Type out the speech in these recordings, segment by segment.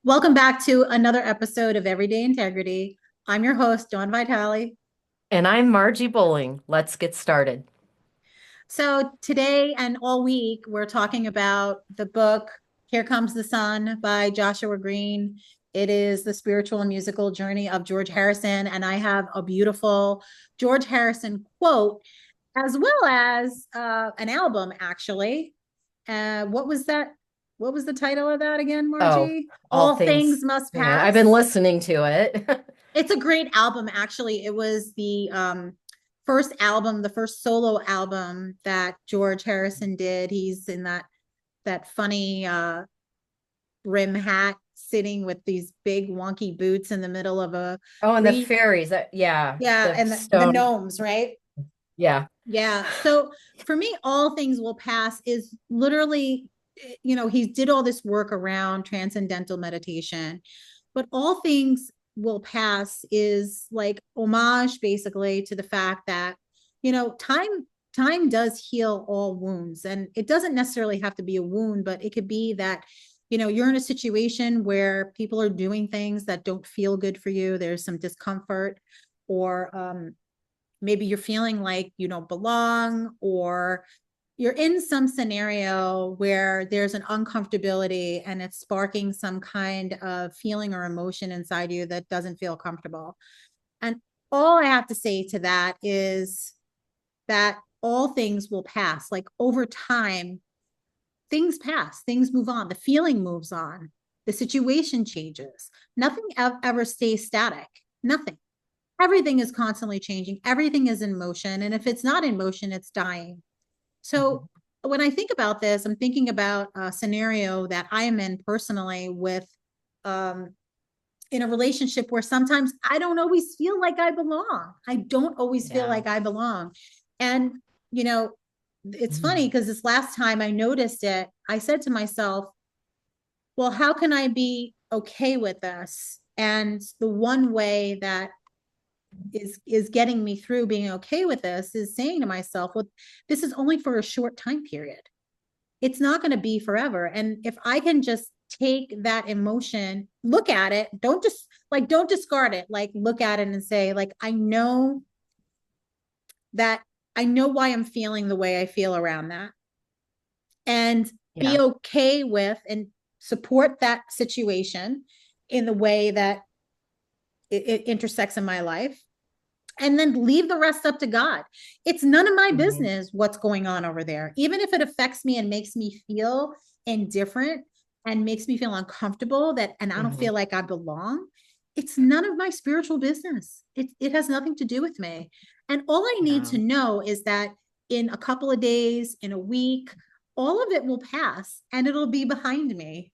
Welcome back to another episode of Everyday Integrity. I'm your host, Dawn Vitale. And I'm Margie Bowling. Let's get started. So, today and all week, we're talking about the book Here Comes the Sun by Joshua Green. It is the spiritual and musical journey of George Harrison. And I have a beautiful George Harrison quote, as well as an album, actually. What was that? What was the title of that again, Oh, Margie? all All things. Things Must Yeah, I've been Pass. listening to it. It's a great album, actually. It was the first album, the first solo album that George Harrison did. He's in that funny brim hat, sitting with these big wonky boots in the middle of a Oh, and the green. fairies. Yeah, Yeah, the and the stone. gnomes, right? Yeah. Yeah. So for me, All Things Will Pass is literally, he did all this work around transcendental meditation, but All Things Will Pass is like homage basically to the fact that, time does heal all wounds. And it doesn't necessarily have to be a wound, but it could be that, you're in a situation where people are doing things that don't feel good for you. There's some discomfort, or maybe you're feeling like you don't belong, or you're in some scenario where there's an uncomfortability and it's sparking some kind of feeling or emotion inside you that doesn't feel comfortable. And all I have to say to that is that all things will pass. Like over time, things pass, things move on, the feeling moves on, the situation changes. Nothing ever stays static. Nothing. Everything is constantly changing. Everything is in motion. And if it's not in motion, it's dying. So Mhm. when I think about this, I'm thinking about a scenario that I am in personally with, um, in a relationship where sometimes I don't always feel like I belong. I don't always feel Yeah. like I belong. And, you know, it's funny Mhm. because this last time I noticed it, I said to myself, well, how can I be okay with this? And the one way that is getting me through being okay with this is saying to myself, well, this is only for a short time period. It's not going to be forever. And if I can just take that emotion, look at it, don't discard it, like look at it and say, like, that I know why I'm feeling the way I feel around that, and be Yeah. okay with and support that situation in the way that it intersects in my life, and then leave the rest up to God. It's none of my Mhm. business what's going on over there. Even if it affects me and makes me feel indifferent and makes me feel uncomfortable, that and I don't Mhm. feel like I belong, it's none of my spiritual business. It has nothing to do with me. And all I need Yeah. to know is that in a couple of days, in a week, all of it will pass and it'll be behind me.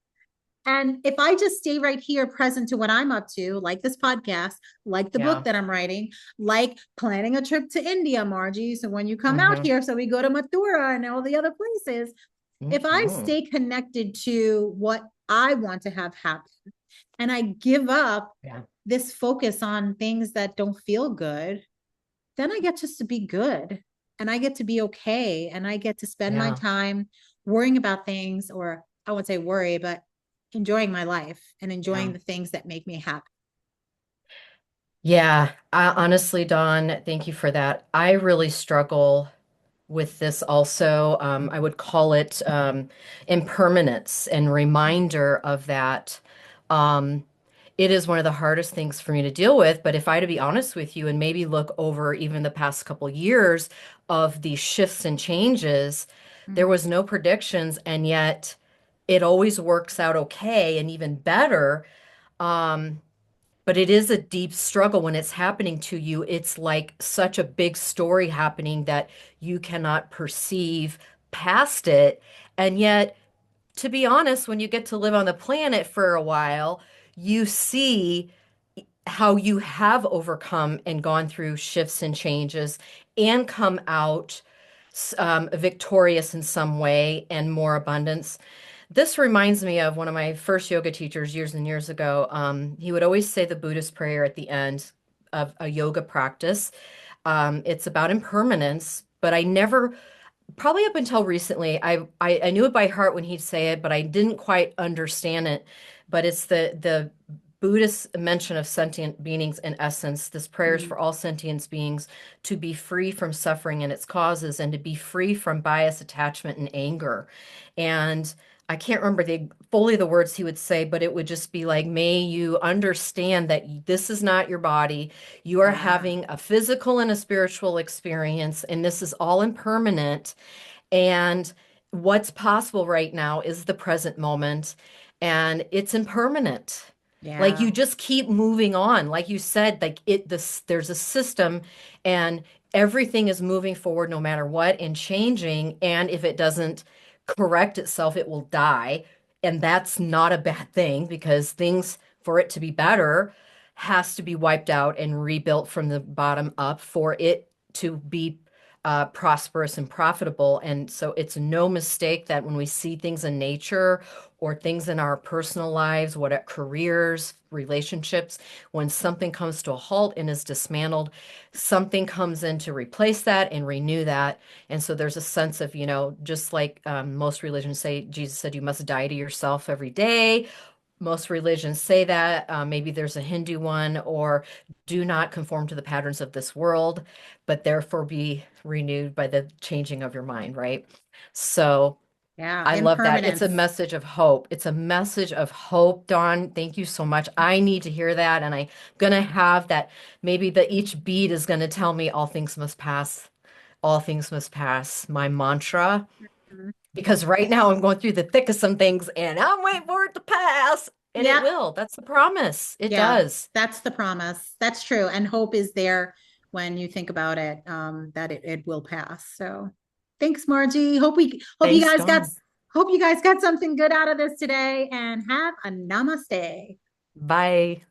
And if I just stay right here present to what I'm up to, like this podcast, like the book Yeah. that I'm writing, like planning a trip to India, Margie. So when you come out Mhm. here, so we go to Mathura and all the other places, if I Mhm. stay connected to what I want to have happen and I give up Yeah. this focus on things that don't feel good, then I get just to be good and I get to be okay. And I get to spend my Yeah. time worrying about things, or I wouldn't say worry, but enjoying my life and enjoying Yeah. the things that make me happy. Yeah. Honestly, Dawn, thank you for that. I really struggle with this also. I would call it impermanence and reminder of that. Um, it is one of the hardest things for me to deal with. But if I to be honest with you and maybe look over even the past couple years of these shifts and changes, there Mm-hmm. was no predictions, and yet it always works out okay and even better. Um, but it is a deep struggle when it's happening to you. It's like such a big story happening that you cannot perceive past it. And yet, to be honest, when you get to live on the planet for a while, you see how you have overcome and gone through shifts and changes and come out victorious in some way and more abundance. This reminds me of one of my first yoga teachers years and years ago. He would always say the Buddhist prayer at the end of a yoga practice. It's about impermanence, but I never probably up until recently, I knew it by heart when he'd say it, but I didn't quite understand it. But it's the Buddhist mention of sentient beings in essence. This prayer is Mm, for all sentient beings to be free from suffering and its causes, and to be free from bias, attachment, and anger. And I can't remember fully the words he would say, but it would just be like, may you understand that this is not your body. You are yeah. having a physical and a spiritual experience, and this is all impermanent. And what's possible right now is the present moment, and it's impermanent. Like Yeah. you just keep moving on. Like you said, like there's a system, and everything is moving forward no matter what and changing. And if it doesn't correct itself, it will die. And that's not a bad thing, because things, for it to be better, has to be wiped out and rebuilt from the bottom up for it to be prosperous and profitable. And so it's no mistake that when we see things in nature or things in our personal lives, what careers, relationships, when something comes to a halt and is dismantled, something comes in to replace that and renew that. And so there's a sense of, just like most religions say, Jesus said, you must die to yourself every day. Most religions say that. Maybe there's a Hindu one, or do not conform to the patterns of this world, but therefore be renewed by the changing of your mind, right? So Yeah. I love that. It's a Impermanence. message of hope. It's a message of hope, Dawn. Thank you so much. I need to hear that. And I'm going to have that. Maybe the each beat is going to tell me all things must pass. All things must pass. My mantra, Mhm. because right now I'm going through the thick of some things and I'm waiting for it to pass. And it Yep. will. That's the promise. It Yeah. does. That's the promise. That's true. And hope is there when you think about it, that it will pass. So thanks, Margie. Hope you Thanks, guys got Dawn. something good out of this today, and have a namaste. Bye.